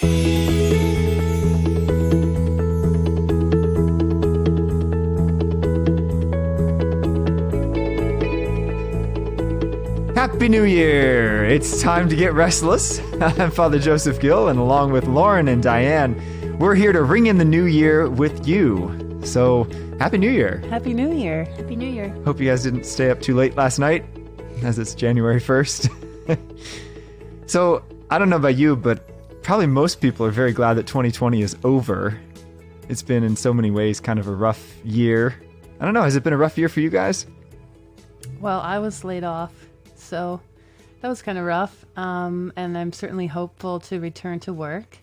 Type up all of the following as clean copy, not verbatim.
Happy New Year! It's time to get restless. I'm Father Joseph Gill, and along with Lauren and Diane, we're here to ring in the new year with you. So, Happy New Year! Happy New Year! Happy New Year! Hope you guys didn't stay up too late last night, as it's January 1st. So, I don't know about you, but probably most people are very glad that 2020 is over. It's been in so many ways kind of a rough year. I don't know, has it been a rough year for you guys? Well, I was laid off, so that was kind of rough. And I'm certainly hopeful to return to work.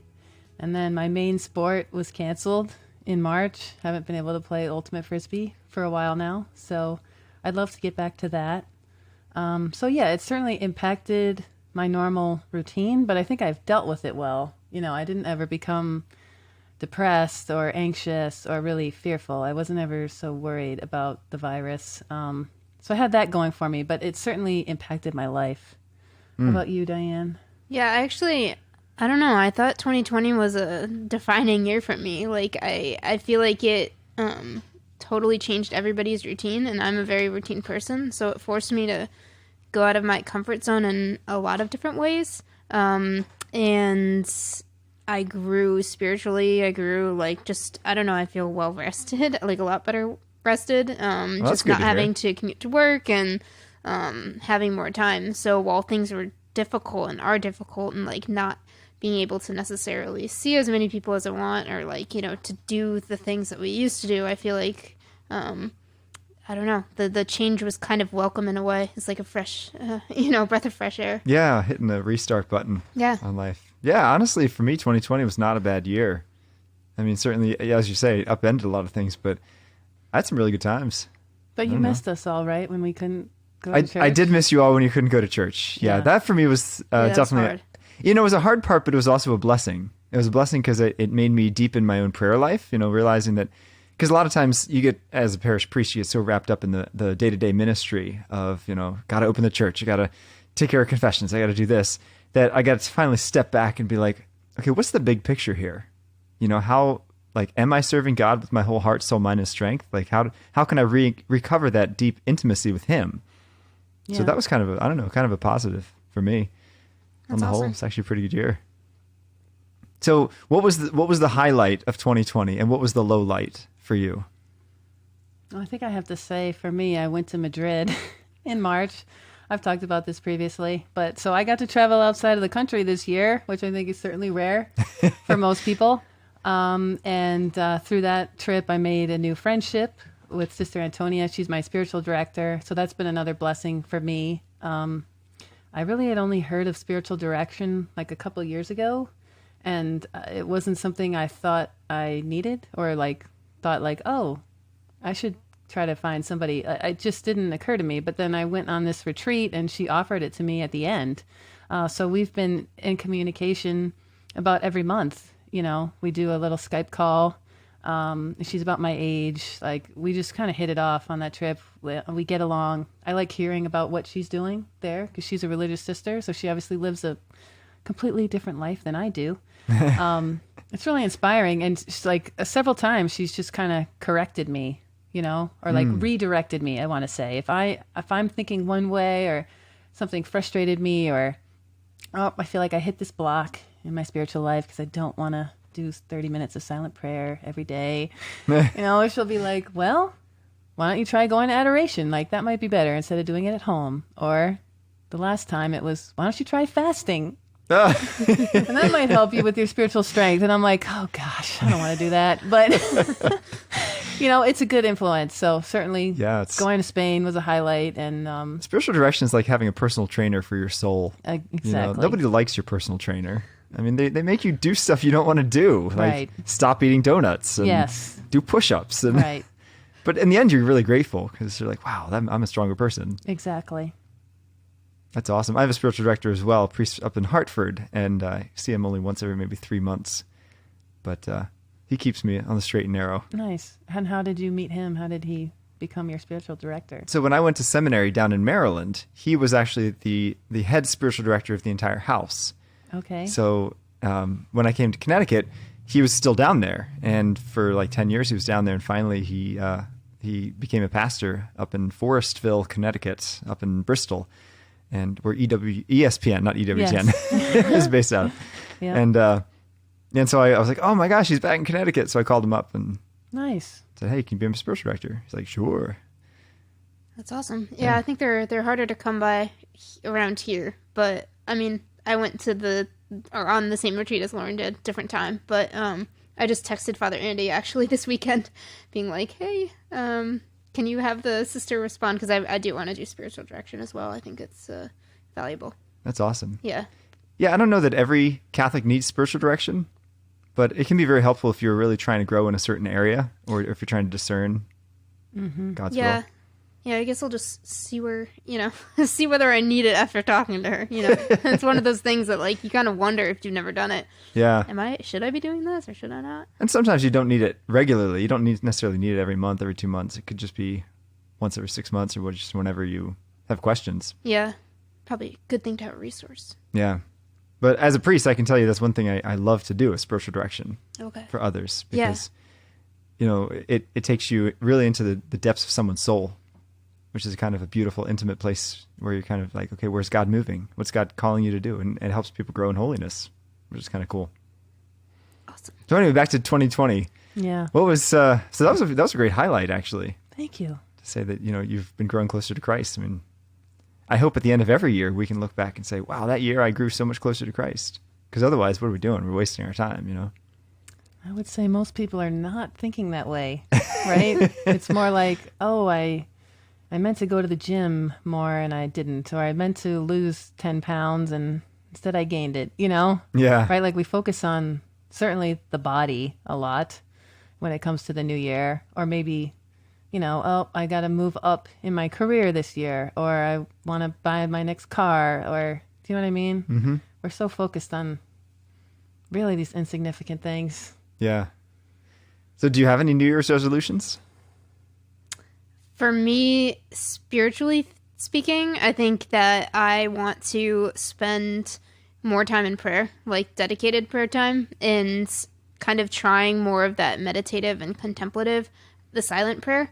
And then my main sport was canceled in March. Haven't been able to play Ultimate Frisbee for a while now, so I'd love to get back to that. So yeah, it certainly impacted my normal routine, but I think I've dealt with it well. You know, I didn't ever become depressed or anxious or really fearful. I wasn't ever so worried about the virus. So I had that going for me, but it certainly impacted my life. How about you, Diane? Yeah, actually, I don't know. I thought 2020 was a defining year for me. Like, I feel like it totally changed everybody's routine, and I'm a very routine person, so it forced me to go out of my comfort zone in a lot of different ways. And I grew spiritually. I grew, like, just, I don't know, I feel well rested, like a lot better rested. Just not having to commute to work and having more time. So while things were difficult and are difficult and, like, not being able to necessarily see as many people as I want or, like, you know, to do the things that we used to do, I feel like, I don't know, the change was kind of welcome in a way. It's like a fresh, breath of fresh air. Yeah, hitting the restart button on life. Yeah, honestly, for me, 2020 was not a bad year. I mean, certainly, as you say, it upended a lot of things, but I had some really good times. But you missed us all, right, when we couldn't go to church? I did miss you all when you couldn't go to church. Yeah, that for me was definitely hard. You know, it was a hard part, but it was also a blessing. It was a blessing because it made me deepen my own prayer life, you know, realizing that, because a lot of times you get, as a parish priest, you get so wrapped up in the day-to-day ministry of, you know, got to open the church, you got to take care of confessions, I got to do this, that I got to finally step back and be like, okay, what's the big picture here? You know, how, like, am I serving God with my whole heart, soul, mind, and strength? Like, how can I recover that deep intimacy with Him? Yeah. So that was kind of a positive for me. On the whole, it's actually a pretty good year. So what was the highlight of 2020 and what was the low light for you? Well, I think I have to say, for me, I went to Madrid in March. I've talked about this previously, but so I got to travel outside of the country this year, which I think is certainly rare for most people. And through that trip, I made a new friendship with Sister Antonia. She's my spiritual director. So that's been another blessing for me. I really had only heard of spiritual direction like a couple of years ago. And it wasn't something I thought I needed or thought oh, I should try to find somebody. It just didn't occur to me. But then I went on this retreat and she offered it to me at the end. So we've been in communication about every month. You know, we do a little Skype call. She's about my age. Like, we just kind of hit it off on that trip. We get along. I like hearing about what she's doing there because she's a religious sister. So she obviously lives a completely different life than I do. It's really inspiring. And she's several times she's just kind of corrected me, you know, or redirected me, I want to say. If I'm thinking one way or something frustrated me or, I feel like I hit this block in my spiritual life because I don't want to do 30 minutes of silent prayer every day. You know, she'll be like, well, why don't you try going to adoration? Like, that might be better instead of doing it at home. Or the last time it was, why don't you try fasting? And that might help you with your spiritual strength. And I'm like, oh gosh, I don't want to do that. But, you know, it's a good influence. So certainly going to Spain was a highlight. And spiritual direction is like having a personal trainer for your soul. Exactly. You know, nobody likes your personal trainer. I mean, they make you do stuff you don't want to do. Like stop eating donuts and do push-ups. And, right. But in the end, you're really grateful because you're like, wow, I'm a stronger person. Exactly. That's awesome. I have a spiritual director as well, a priest up in Hartford, and I see him only once every maybe 3 months. But he keeps me on the straight and narrow. Nice. And how did you meet him? How did he become your spiritual director? So when I went to seminary down in Maryland, he was actually the head spiritual director of the entire house. Okay. So when I came to Connecticut, he was still down there, and for like 10 years he was down there, and finally he became a pastor up in Forestville, Connecticut, up in Bristol, and where ESPN, not EWTN, Yes. is based out of. Yeah. And so I was like, oh my gosh, he's back in Connecticut. So I called him up and Nice. said, hey, can you be my spiritual director? He's like, sure. That's awesome. Yeah, I think they're harder to come by around here. But I mean, I went to on the same retreat as Lauren did, different time. But I just texted Father Andy actually this weekend, being like, hey, can you have the sister respond? Because I do want to do spiritual direction as well. I think it's valuable. That's awesome. Yeah. Yeah, I don't know that every Catholic needs spiritual direction, but it can be very helpful if you're really trying to grow in a certain area, or if you're trying to discern God's will. Yeah, I guess I'll just see where, see whether I need it after talking to her. It's one of those things that, like, you kind of wonder if you've never done it. Yeah. Should I be doing this or should I not? And sometimes you don't need it regularly. You don't necessarily need it every month, every 2 months. It could just be once every 6 months, or just whenever you have questions. Yeah. Probably a good thing to have a resource. Yeah. But as a priest, I can tell you that's one thing I love to do, is spiritual direction for others. Because, it takes you really into the depths of someone's soul, which is kind of a beautiful, intimate place where you're kind of like, okay, where's God moving? What's God calling you to do? And it helps people grow in holiness, which is kind of cool. Awesome. So anyway, back to 2020. Yeah. What was, so that was a great highlight, actually, Thank you. to say that, you've been growing closer to Christ. I mean, I hope at the end of every year we can look back and say, wow, that year I grew so much closer to Christ. Because otherwise, what are we doing? We're wasting our time, I would say most people are not thinking that way, right? It's more like, oh, I meant to go to the gym more and I didn't, or I meant to lose 10 pounds and instead I gained it, Yeah. Right? Like we focus on certainly the body a lot when it comes to the new year, or maybe, oh, I got to move up in my career this year, or I want to buy my next car, or do you know what I mean? Mm-hmm. We're so focused on really these insignificant things. Yeah. So do you have any New Year's resolutions? For me, spiritually speaking, I think that I want to spend more time in prayer, like dedicated prayer time, and kind of trying more of that meditative and contemplative, the silent prayer,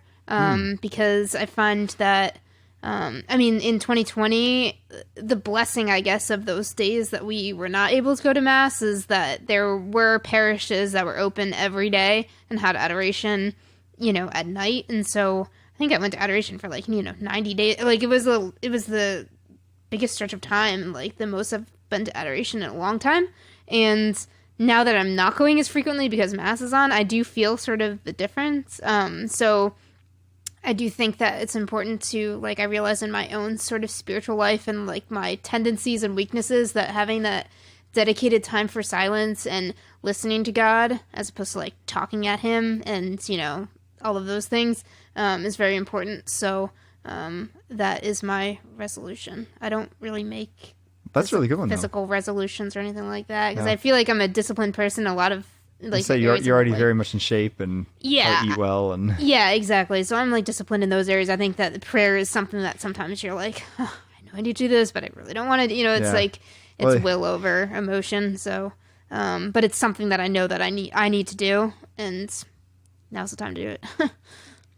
because I find that, in 2020, the blessing, I guess, of those days that we were not able to go to Mass is that there were parishes that were open every day and had adoration, at night. And so I think I went to adoration for 90 days. Like it was the biggest stretch of time, like the most I've been to adoration in a long time. And now that I'm not going as frequently because Mass is on, I do feel sort of the difference. So I do think that it's important to, I realize in my own sort of spiritual life and my tendencies and weaknesses, that having that dedicated time for silence and listening to God as opposed to talking at him and, all of those things, is very important. So that is my resolution. I don't really make That's really good one, physical resolutions or anything like that, because I feel like I'm a disciplined person. A lot of so you're already very much in shape and eat well and yeah, exactly. So I'm disciplined in those areas. I think that prayer is something that sometimes you're I know I need to do this, but I really don't want to. It's it's will over emotion. So, but it's something that I know that I need to do, and now's the time to do it.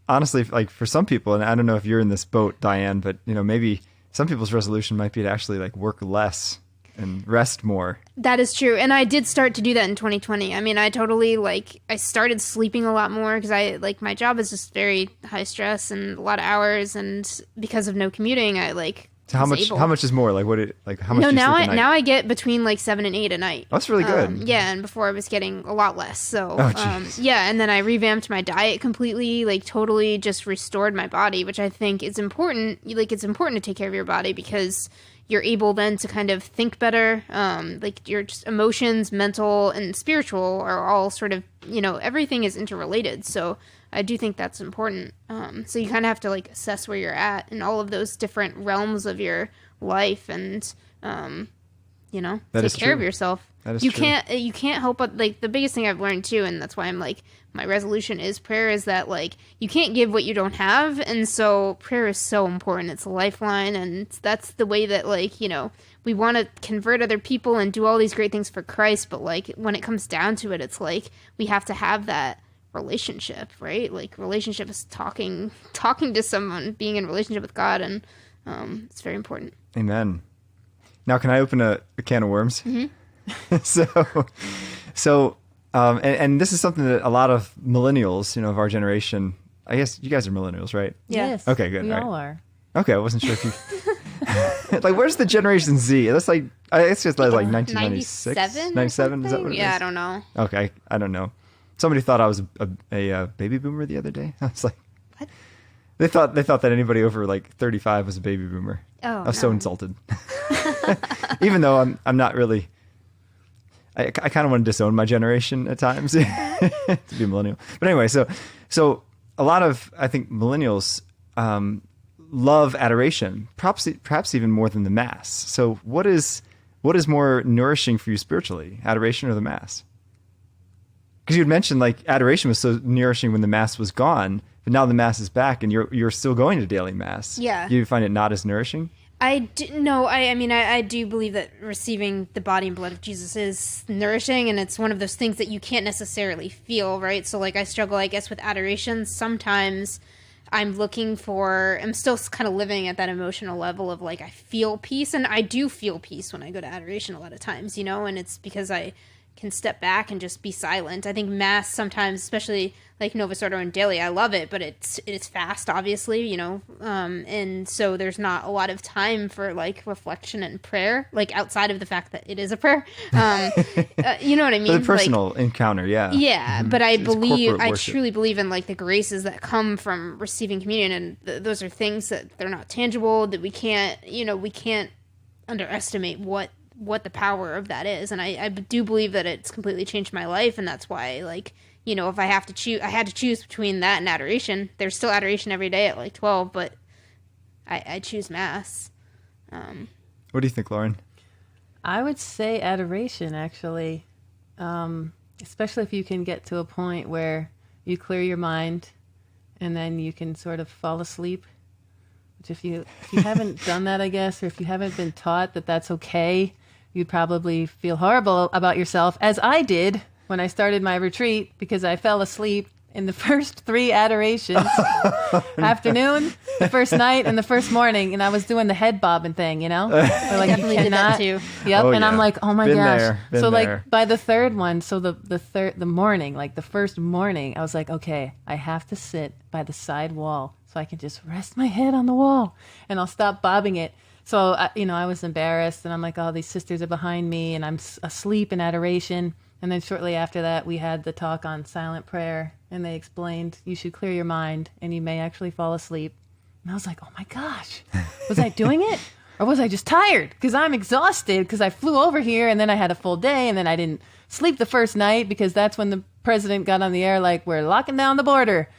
Honestly, for some people, and I don't know if you're in this boat, Diane, but maybe some people's resolution might be to actually work less and rest more. That is true. And I did start to do that in 2020. I mean, I totally I started sleeping a lot more because I my job is just very high stress and a lot of hours, and because of no commuting, I So how much is more? How much do you sleep a night? Now I get between 7 and 8 a night. That's really good. Yeah, and before I was getting a lot less. So geez. yeah, and then I revamped my diet completely, totally just restored my body, which I think is important. It's important to take care of your body because you're able then to kind of think better. Your just emotions, mental and spiritual are all sort of, everything is interrelated. So I do think that's important. So you kind of have to assess where you're at in all of those different realms of your life and, take care of yourself. That is you true. can't help but, like, the biggest thing I've learned too, and that's why I'm like, my resolution is prayer, is that, like, you can't give what you don't have. And so prayer is so important. It's a lifeline, and that's the way that, like, we want to convert other people and do all these great things for Christ, but, like, when it comes down to it, it's like we have to have that relationship, right? Like, relationship is talking to someone, being in relationship with God, and it's very important. Amen. Now, can I open a can of worms? Mm-hmm. And this is something that a lot of millennials, of our generation, I guess you guys are millennials, right? Yes. Okay, good. We All all right. are. Okay, I wasn't sure if you... like, where's the Generation Z? That's like, it's just like 1996? 97? Is that what it is? Yeah, I don't know. Okay, I don't know. Somebody thought I was a baby boomer the other day. I was like... What? They thought that anybody over like 35 was a baby boomer. Oh, I was so insulted. Even though I'm not really... I kind of want to disown my generation at times to be a millennial. But anyway, so a lot of, I think, millennials love adoration, perhaps even more than the Mass. So what is more nourishing for you spiritually, adoration or the Mass? Because you had mentioned, like, adoration was so nourishing when the Mass was gone, but now the Mass is back and you're still going to daily Mass. Yeah. You find it not as nourishing? I do believe that receiving the body and blood of Jesus is nourishing, and it's one of those things that you can't necessarily feel, right? So, like, I struggle, I guess, with adoration. Sometimes I'm still kind of living at that emotional level of, like, I feel peace, and I do feel peace when I go to adoration a lot of times, and it's because I can step back and just be silent. I think Mass sometimes, especially like Novus Ordo and daily, I love it, but it's fast, obviously, and so there's not a lot of time for, like, reflection and prayer, like, outside of the fact that it is a prayer. You know what I mean? The personal encounter, yeah. Yeah, but I corporate truly believe in, like, the graces that come from receiving communion, and those are things that they're not tangible, that we can't underestimate what the power of that is. And I do believe that it's completely changed my life, and that's why, like, if I had to choose between that and adoration. There's still adoration every day at like 12, but I choose Mass. What do you think, Lauren? I would say adoration, actually, especially if you can get to a point where you clear your mind and then you can sort of fall asleep. Which if you haven't done that, I guess, or if you haven't been taught that that's okay, you'd probably feel horrible about yourself, as I did when I started my retreat, because I fell asleep in the first 3 adorations, afternoon, the first night, and the first morning, and I was doing the head bobbing thing, Or, like, Definitely you did that cannot. too. Yep, Oh, and I'm yeah. like, oh my Been gosh. there, been So, there. like, by the third one, so the morning, like the first morning, I was like, okay, I have to sit by the side wall so I can just rest my head on the wall, and I'll stop bobbing it. So, I was embarrassed, and I'm like, oh, these sisters are behind me, and I'm asleep in adoration. And then shortly after that, we had the talk on silent prayer, and they explained you should clear your mind, and you may actually fall asleep. And I was like, oh my gosh, was I doing it? Or was I just tired? Because I'm exhausted, because I flew over here, and then I had a full day, and then I didn't sleep the first night, because that's when the president got on the air like, we're locking down the border,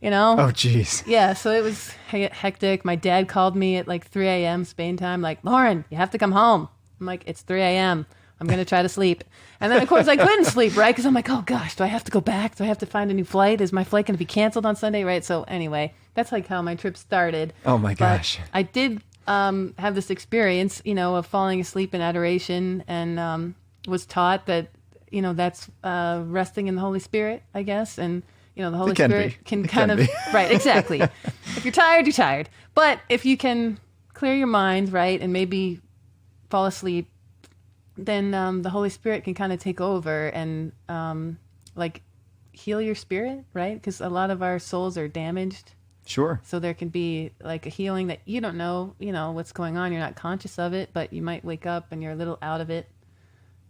Oh, jeez. Yeah, so it was hectic. My dad called me at like 3 a.m. Spain time, like, Lauren, you have to come home. I'm like, it's 3 a.m. I'm going to try to sleep. And then, of course, I couldn't sleep, right? Because I'm like, oh, gosh, do I have to go back? Do I have to find a new flight? Is my flight going to be canceled on Sunday, right? So anyway, that's like how my trip started. Oh, my But gosh. I did have this experience, of falling asleep in adoration, and was taught that, that's resting in the Holy Spirit, I guess. And, the Holy Spirit can kind of... Right, exactly. If you're tired, you're tired. But if you can clear your mind, right, and maybe fall asleep, then the Holy Spirit can kind of take over and like heal your spirit, right? Because a lot of our souls are damaged. Sure. So there can be like a healing that you don't know, what's going on. You're not conscious of it, but you might wake up and you're a little out of it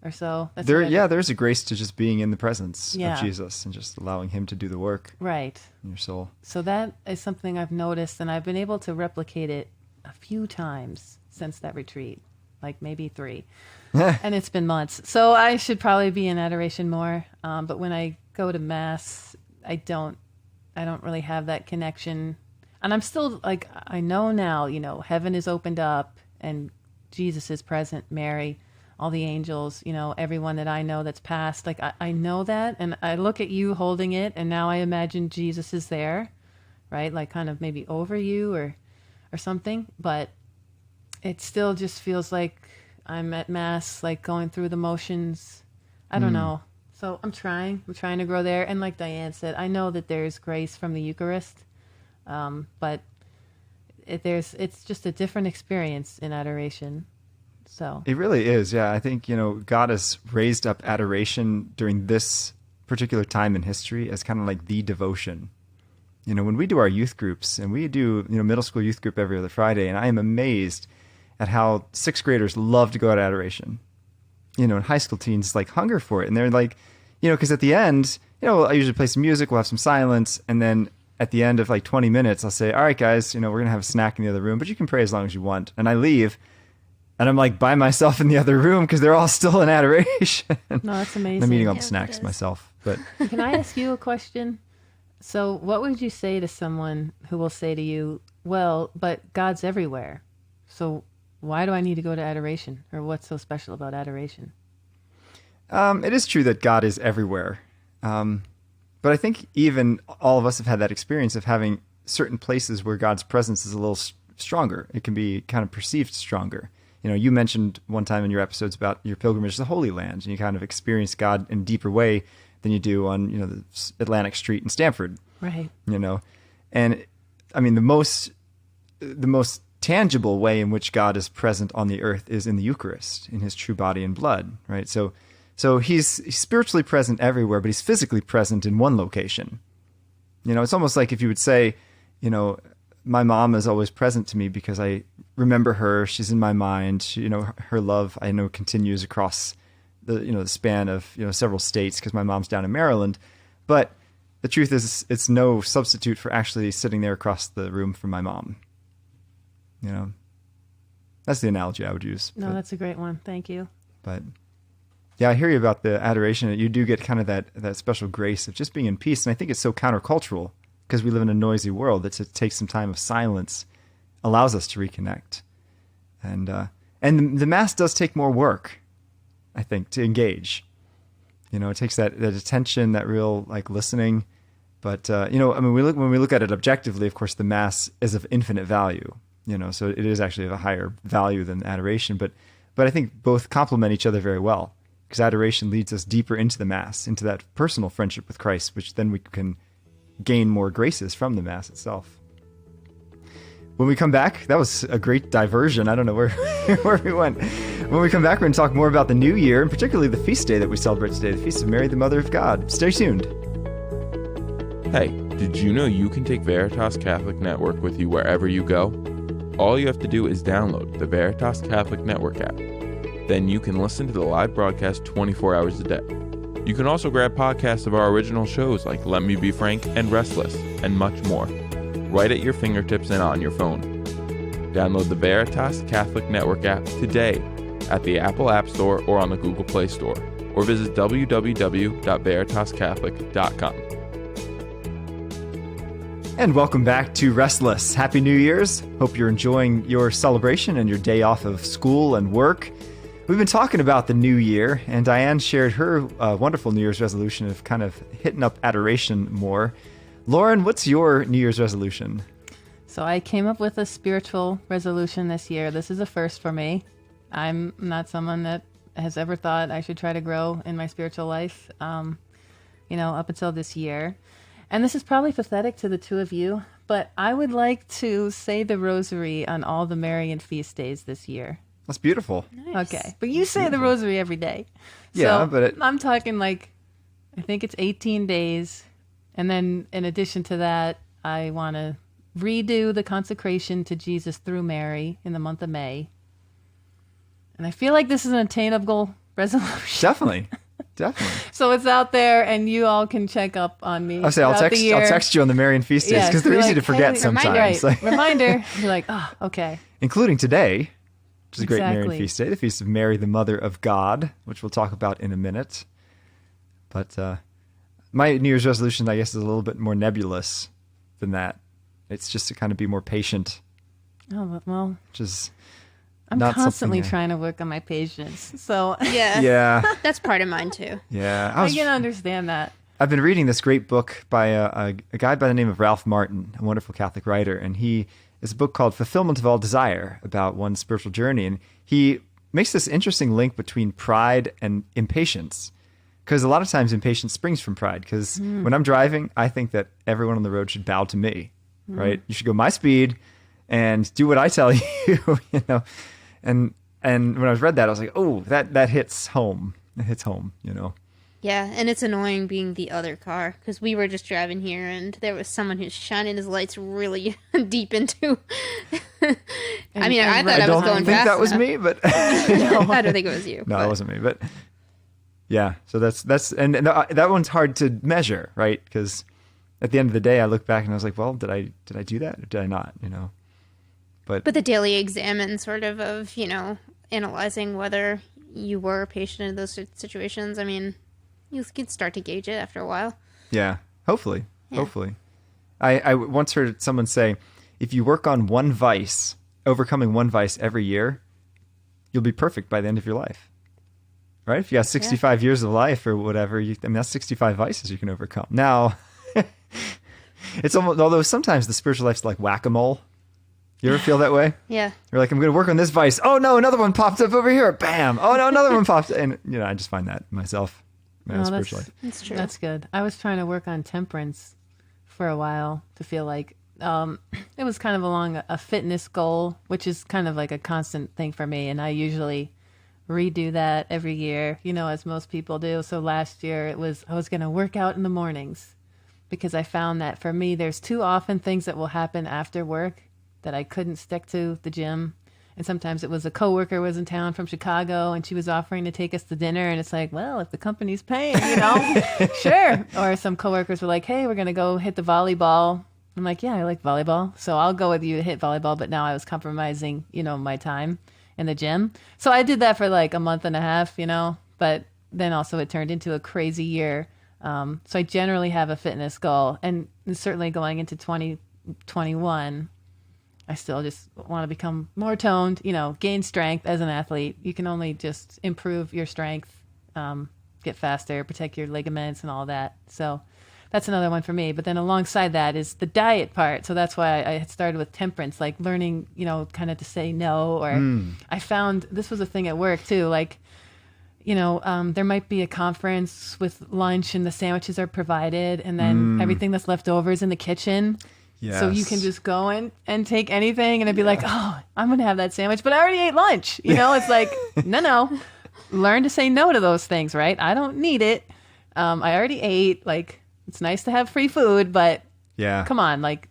or so. That's There's a grace to just being in the presence Yeah. of Jesus and just allowing him to do the work Right. in your soul. So that is something I've noticed, and I've been able to replicate it a few times since that retreat, like maybe 3. And it's been months. So I should probably be in adoration more. But when I go to Mass, I don't really have that connection. And I'm still like, I know now, heaven is opened up and Jesus is present, Mary, all the angels, everyone that I know that's passed. Like I know that, and I look at you holding it, and now I imagine Jesus is there, right? Like kind of maybe over you or something, but it still just feels like I'm at mass, like going through the motions. I don't know. So I'm trying to grow there. And like Diane said, I know that there's grace from the Eucharist, but it's just a different experience in adoration. So It really is. Yeah. I think, God has raised up adoration during this particular time in history as kind of like the devotion. When we do our youth groups, and we do, middle school youth group every other Friday, and I am amazed at how sixth graders love to go to adoration. And high school teens like hunger for it. And they're like, because at the end, I usually play some music, we'll have some silence, and then at the end of like 20 minutes, I'll say, all right, guys, we're going to have a snack in the other room, but you can pray as long as you want. And I leave, and I'm like by myself in the other room because they're all still in adoration. No, that's amazing. I'm eating all the snacks myself. But Can I ask you a question? So what would you say to someone who will say to you, well, but God's everywhere, so why do I need to go to adoration? Or what's so special about adoration? It is true that God is everywhere. But I think even all of us have had that experience of having certain places where God's presence is a little stronger. It can be kind of perceived stronger. You mentioned one time in your episodes about your pilgrimage to the Holy Land, and you kind of experience God in a deeper way than you do on, the Atlantic Street in Stamford. Right. And I mean, the most tangible way in which God is present on the earth is in the Eucharist, in his true body and blood, right? So he's spiritually present everywhere, but he's physically present in one location. It's almost like if you would say, my mom is always present to me because I remember her. She's in my mind. Her love, I know, continues across the span of several states because my mom's down in Maryland. But the truth is, it's no substitute for actually sitting there across the room from my mom. That's the analogy I would use. No, that's a great one. Thank you. But yeah, I hear you about the adoration. You do get kind of that special grace of just being in peace. And I think it's so countercultural because we live in a noisy world that to take some time of silence allows us to reconnect. And the Mass does take more work, I think, to engage. It takes that attention, that real like listening. But, when we look at it objectively, of course, the Mass is of infinite value, so it is actually of a higher value than adoration. But I think both complement each other very well, because adoration leads us deeper into the Mass, into that personal friendship with Christ, which then we can gain more graces from the Mass itself. When we come back, that was a great diversion. I don't know where we went. When we come back, we're going to talk more about the New Year, and particularly the feast day that we celebrate today, the Feast of Mary, the Mother of God. Stay tuned. Hey, did you know you can take Veritas Catholic Network with you wherever you go? All you have to do is download the Veritas Catholic Network app. Then you can listen to the live broadcast 24 hours a day. You can also grab podcasts of our original shows like Let Me Be Frank and Restless, and much more, right at your fingertips and on your phone. Download the Veritas Catholic Network app today at the Apple App Store or on the Google Play Store, or visit www.veritascatholic.com. And welcome back to Restless. Happy New Year's. Hope you're enjoying your celebration and your day off of school and work. We've been talking about the new year, and Diane shared her wonderful New Year's resolution of kind of hitting up adoration more. Lauren, what's your New Year's resolution? So I came up with a spiritual resolution this year. This is a first for me. I'm not someone that has ever thought I should try to grow in my spiritual life, up until this year. And this is probably pathetic to the two of you, but I would like to say the rosary on all the Marian feast days this year. That's beautiful. Nice. Okay, but you say the rosary every day. Yeah, so but I'm talking I think it's 18 days. And then in addition to that, I want to redo the consecration to Jesus through Mary in the month of May. And I feel like this is an attainable resolution. Definitely. So it's out there, and you all can check up on me. I'll text you on the Marian feast days because they're easy to forget sometimes. Reminder. You're like, oh, okay. Including today, which is a great Exactly. Marian feast day, the Feast of Mary, the Mother of God, which we'll talk about in a minute. But my New Year's resolution, I guess, is a little bit more nebulous than that. It's just to kind of be more patient. Oh, well. Which is, I'm not constantly something trying to work on my patience. So Yeah. Yeah, That's part of mine too. yeah. I can understand that. I've been reading this great book by a guy by the name of Ralph Martin, a wonderful Catholic writer, and he is a book called Fulfillment of All Desire about one's spiritual journey, and he makes this interesting link between pride and impatience. Because a lot of times impatience springs from pride. Because when I'm driving, I think that everyone on the road should bow to me, right? You should go my speed and do what I tell you, you know. And when I read that, I was like, oh, that hits home. It hits home, you know. Yeah, and it's annoying being the other car because we were just driving here and there was someone who's shining his lights really deep into. I mean, I thought I was going don't think fast that was enough. me, but No, I don't think it was you. no, but- it wasn't me. But yeah, so that's and that one's hard to measure, right? Because at the end of the day, I look back and I was like, well, did I do that or did I not? You know, but But the daily examine sort of, you know, analyzing whether you were a patient in those situations, I mean, you can start to gauge it after a while. yeah, hopefully. I once heard someone say, if you work on one vice, overcoming one vice every year, you'll be perfect by the end of your life. Right? If you got 65 years of life or whatever, that's 65 vices you can overcome. Now, it's almost, although sometimes the spiritual life's like whack-a-mole. You ever feel that way? Yeah. You're like, I'm going to work on this vice. Oh no, another one popped up over here. Bam. Oh no, another one popped. And I just find that myself. My own spiritual life. That's true. That's good. I was trying to work on temperance for a while to feel like it was kind of along a fitness goal, which is kind of like a constant thing for me. And I usually redo that every year, as most people do. So last year I was going to work out in the mornings because I found that for me, there's too often things that will happen after work that I couldn't stick to the gym. And sometimes it was a coworker was in town from Chicago and she was offering to take us to dinner. And it's like, well, if the company's paying, sure. Or some coworkers were like, hey, we're going to go hit the volleyball. I'm like, yeah, I like volleyball. So I'll go with you to hit volleyball. But now I was compromising, my time in the gym. So I did that for like a month and a half, but then also it turned into a crazy year. So I generally have a fitness goal, and certainly going into 2021, I still just want to become more toned, gain strength as an athlete. You can only just improve your strength, get faster, protect your ligaments and all that. So that's another one for me. But then alongside that is the diet part. So that's why I had started with temperance, like learning, kind of to say no. Or I found this was a thing at work too. Like, there might be a conference with lunch and the sandwiches are provided and then everything that's left over is in the kitchen. Yes. So you can just go in and take anything and it'd be like, oh, I'm going to have that sandwich, but I already ate lunch. It's like, no, learn to say no to those things, right? I don't need it. I already ate. Like, it's nice to have free food, but come on, like,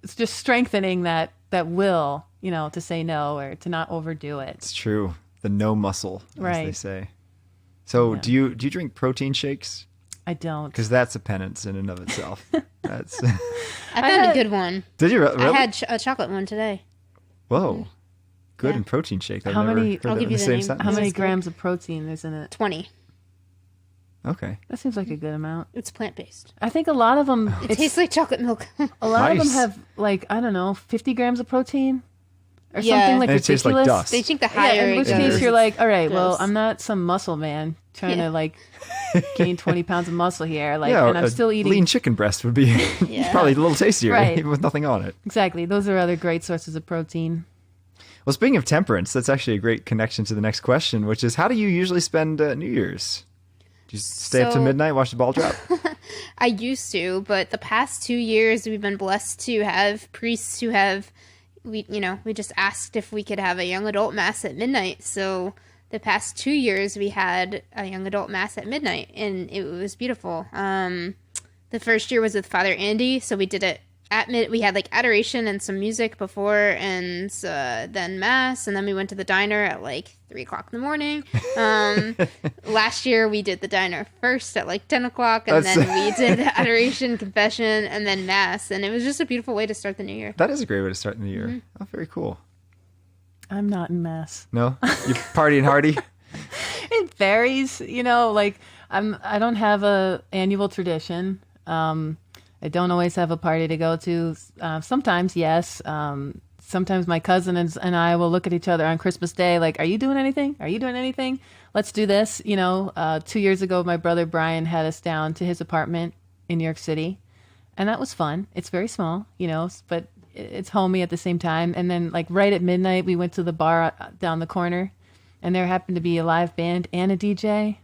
it's just strengthening that will, to say no or to not overdo it. It's true. The no muscle, as Right. they say. So do you drink protein shakes? I don't. Because that's a penance in and of itself. That's I found a good one. Did you really? I had a chocolate one today. Whoa. Good Yeah. in protein shake. I've How never many- heard I'll that give in you the the same name. sentence. How many That's good. grams of protein is in it? 20. Okay. That seems like a good amount. It's plant-based. I think a lot of them, It tastes like chocolate milk. a lot of them Nice. have like, I don't know, 50 grams of protein or Yeah. something like And it tastes like ridiculous. dust. They think the Yeah, higher in which it case goes, you're like, all right, well, gross. I'm not some muscle man trying Yeah. to like gain 20 pounds of muscle here. Like, yeah, and I'm a still eating. lean chicken breast would be Yeah. probably a little tastier, Right. even with nothing on it. Exactly. Those are other great sources of protein. Well, speaking of temperance, that's actually a great connection to the next question, which is how do you usually spend New Year's? Do you stay up to So- midnight, watch the ball drop? I used to, but the past 2 years we've been blessed to have priests who have, we just asked if we could have a young adult mass at midnight. So the past 2 years we had a young adult mass at midnight, and it was beautiful. The first year was with Father Andy, so we did it at we had like adoration and some music before, and then mass, and then we went to the diner at like 3:00 in the morning. Last year we did the diner first at like 10 o'clock, and That's- then we did adoration, confession, and then mass, and it was just a beautiful way to start the new year. That is a great way to start the new year. Mm-hmm. Oh, very cool. I'm not in mass. No? You partying hardy? It varies, like I don't have a annual tradition. I don't always have a party to go to. Sometimes, yes. sometimes my cousin and I will look at each other on Christmas Day like, are you doing anything? Are you doing anything? Let's do this. 2 years ago, my brother Brian had us down to his apartment in New York City. And that was fun. It's very small, but it's homey at the same time. And then like right at midnight, we went to the bar down the corner and there happened to be a live band and a DJ.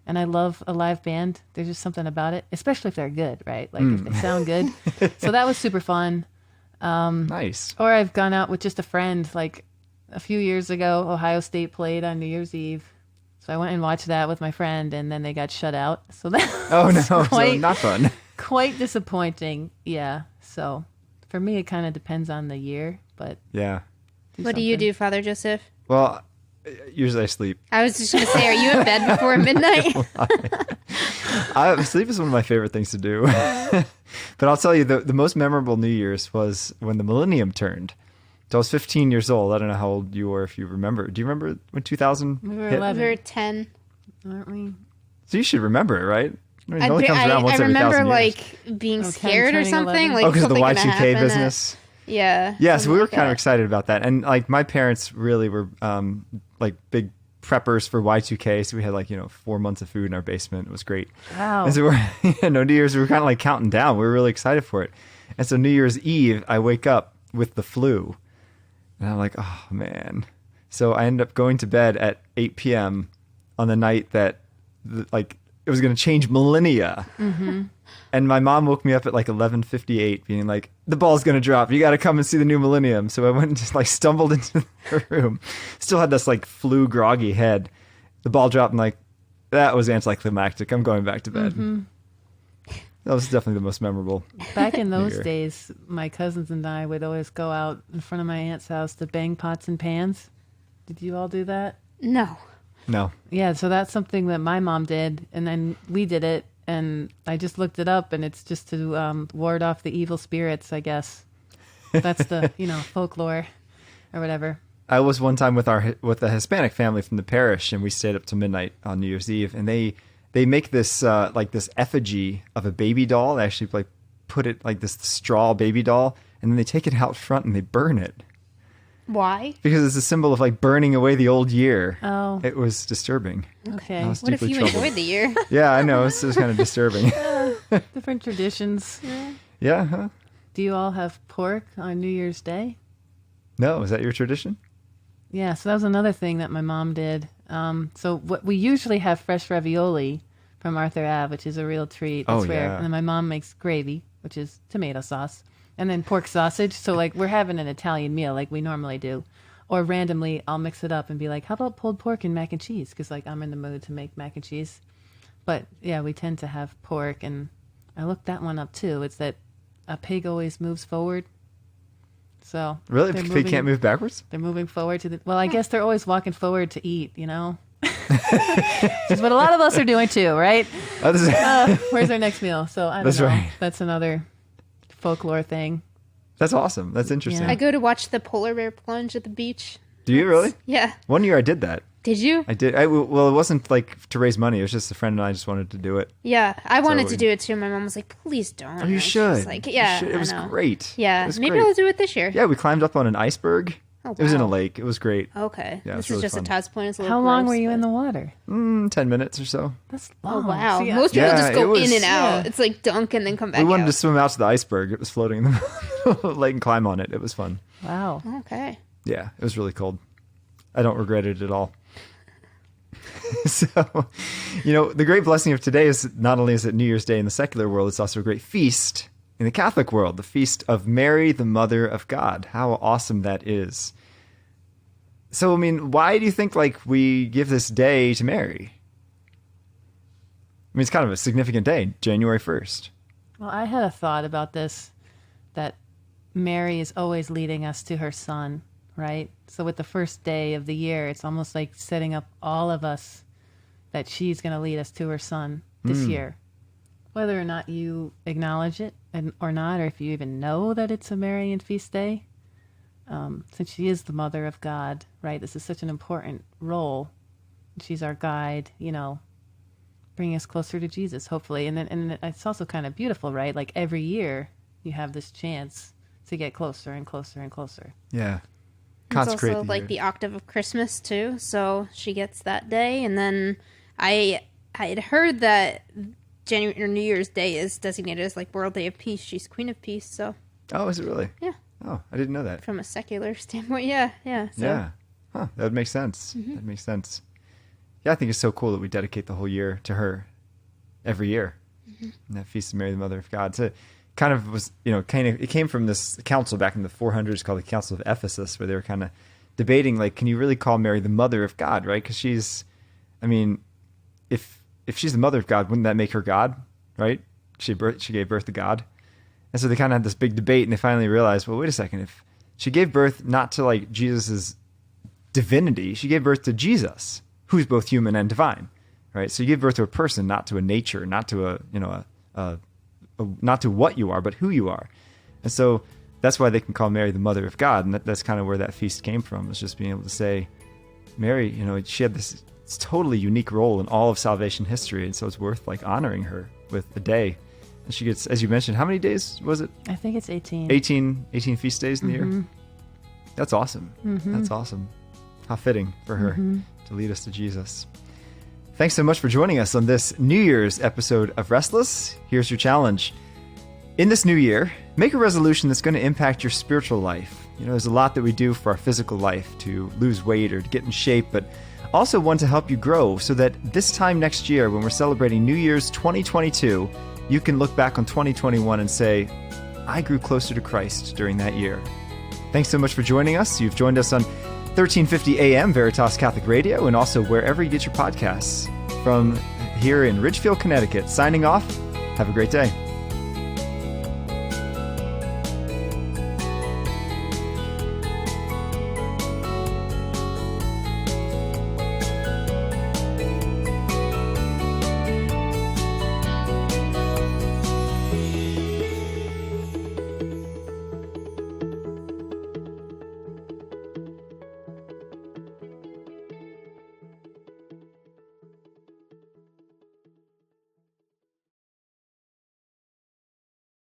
And I love a live band. There's just something about it, especially if they're good, right? Like if they sound good. So that was super fun. Nice. Or I've gone out with just a friend. Like a few years ago, Ohio State played on New Year's Eve. So I went and watched that with my friend, and then they got shut out. So that was so not fun. Quite disappointing. Yeah. So for me, it kind of depends on the year, but Yeah. What do you do, Father Joseph? Well, usually I sleep. I was just going to say, are you in bed before midnight? Sleep is one of my favorite things to do. But I'll tell you, the most memorable New Year's was when the millennium turned. So I was 15 years old. I don't know how old you were, if you remember. Do you remember when 2000 We were hit? 11. We were 10. aren't we? So you should remember it, right? I mean, it only comes around once I every remember 1,000 years. like being 10 scared or turning something. 11. Like because of the something gonna Y2K happen business. Yeah. Yeah, so something we were like kind of that. excited about that. And like my parents really were like big preppers for Y2K. So we had 4 months of food in our basement. It was great. Wow. And so New Year's, we were kind of like counting down. We were really excited for it. And so New Year's Eve, I wake up with the flu. And I'm like, oh, man. So I end up going to bed at 8 p.m. on the night that it was going to change millennia. Mm-hmm. And my mom woke me up at 11:58 being like, the ball's going to drop. You got to come and see the new millennium. So I went and just stumbled into the room. Still had this flu groggy head. The ball dropped and that was anticlimactic. I'm going back to bed. Mm-hmm. That was definitely the most memorable. Back in those Year. days, my cousins and I would always go out in front of my aunt's house to bang pots and pans. Did you all do that? No. No. Yeah, so that's something that my mom did, and then we did it, and I just looked it up, and it's just to ward off the evil spirits, I guess. That's the folklore or whatever. I was one time with a Hispanic family from the parish, and we stayed up till midnight on New Year's Eve, and they make this this effigy of a baby doll. They actually put it this straw baby doll, and then they take it out front and they burn it Why? because it's a symbol of burning away the old year. Oh. It was disturbing. Okay. I was What if deeply you troubled. enjoyed the year? Yeah, I know. It was kind of disturbing. Different traditions. Yeah, huh? Do you all have pork on New Year's Day? No, is that your tradition? Yeah, so that was another thing that my mom did. So what we usually have fresh ravioli from Arthur Ave, which is a real treat. Oh, It's rare. yeah. And then my mom makes gravy, which is tomato sauce, and then pork sausage. So we're having an Italian meal like we normally do. Or randomly, I'll mix it up and be like, how about pulled pork and mac and cheese? Because I'm in the mood to make mac and cheese. But yeah, we tend to have pork, and I looked that one up too. It's that a pig always moves forward. So Really? they're They can't move backwards? They're moving forward to the. Well, I guess they're always walking forward to eat. Which is what a lot of us are doing too, right? Oh, this is- Where's our next meal? So I don't That's know. right. That's another folklore thing. That's awesome. That's interesting. Yeah. I go to watch the polar bear plunge at the beach. Do you really? Yeah. One year I did that. Did you? I did. Well, it wasn't to raise money. It was just a friend and I just wanted to do it. Yeah. I wanted we- to do it too. My mom was like, please don't. Oh, you I was should. just like, You yeah. should. It I was know. great. Yeah. It was Maybe great. I'll do it this year. Yeah, we climbed up on an iceberg. Oh, It was in a wow. lake. It was great. Okay. Yeah, it was this really is just fun. a Todd's point. It's a little How long gross, were you in but- the water? 10 minutes or so. That's Oh, long. wow. See, Most people Yeah, just it go was- in and out. Yeah. It's like dunk and then come back We wanted out. to swim out to the iceberg. It was floating in the middle of the lake and climb on it. It was fun. wow. Okay. Yeah, it was really cold. I don't regret it at all. So, the great blessing of today is not only is it New Year's Day in the secular world, it's also a great feast in the Catholic world, the feast of Mary, the Mother of God. How awesome that is. So, why do you think we give this day to Mary? It's kind of a significant day, January 1st. Well, I had a thought about this, that Mary is always leading us to her son, right? So with the first day of the year, it's almost like setting up all of us that she's going to lead us to her son this year. Whether or not you acknowledge it or not, or if you even know that it's a Marian feast day, since she is the mother of God, right? This is such an important role. She's our guide, bringing us closer to Jesus, hopefully. And it's also kind of beautiful, right? Like every year you have this chance to get closer and closer and closer. Yeah. It's Consecrate also like year. the octave of Christmas too, so she gets that day. And then I had heard that January or New Year's Day is designated as like World Day of Peace. She's Queen of Peace, so Oh, is it really? yeah. Oh, I didn't know that. From a secular standpoint, yeah. So. Yeah. Huh. That would make sense. That makes sense. Yeah, I think it's so cool that we dedicate the whole year to her every year. And that Feast of Mary, the Mother of God. So it kind of was, it came from this council back in the 400s called the Council of Ephesus, where they were kind of debating, like, can you really call Mary the Mother of God, right? Because she's, if she's the Mother of God, wouldn't that make her God, right? She gave birth to God. And so they kind of had this big debate, and they finally realized, well, wait a second. If she gave birth not to like Jesus's divinity, she gave birth to Jesus, who's both human and divine, right? So you give birth to a person, not to a nature, not to not to what you are, but who you are. And so that's why they can call Mary the Mother of God, and that's kind of where that feast came from. Was just being able to say, Mary, she had this totally unique role in all of salvation history, and so it's worth like honoring her with a day. And she gets, as you mentioned, how many days was it? I think it's 18. 18 feast days in the year. That's awesome. That's awesome. How fitting for her to lead us to Jesus. Thanks so much for joining us on this New Year's episode of Restless. Here's your challenge. In this new year, make a resolution that's going to impact your spiritual life. There's a lot that we do for our physical life to lose weight or to get in shape, but also one to help you grow so that this time next year, when we're celebrating New Year's 2022, you can look back on 2021 and say, I grew closer to Christ during that year. Thanks so much for joining us. You've joined us on 1350 AM Veritas Catholic Radio, and also wherever you get your podcasts. From here in Ridgefield, Connecticut, signing off. Have a great day.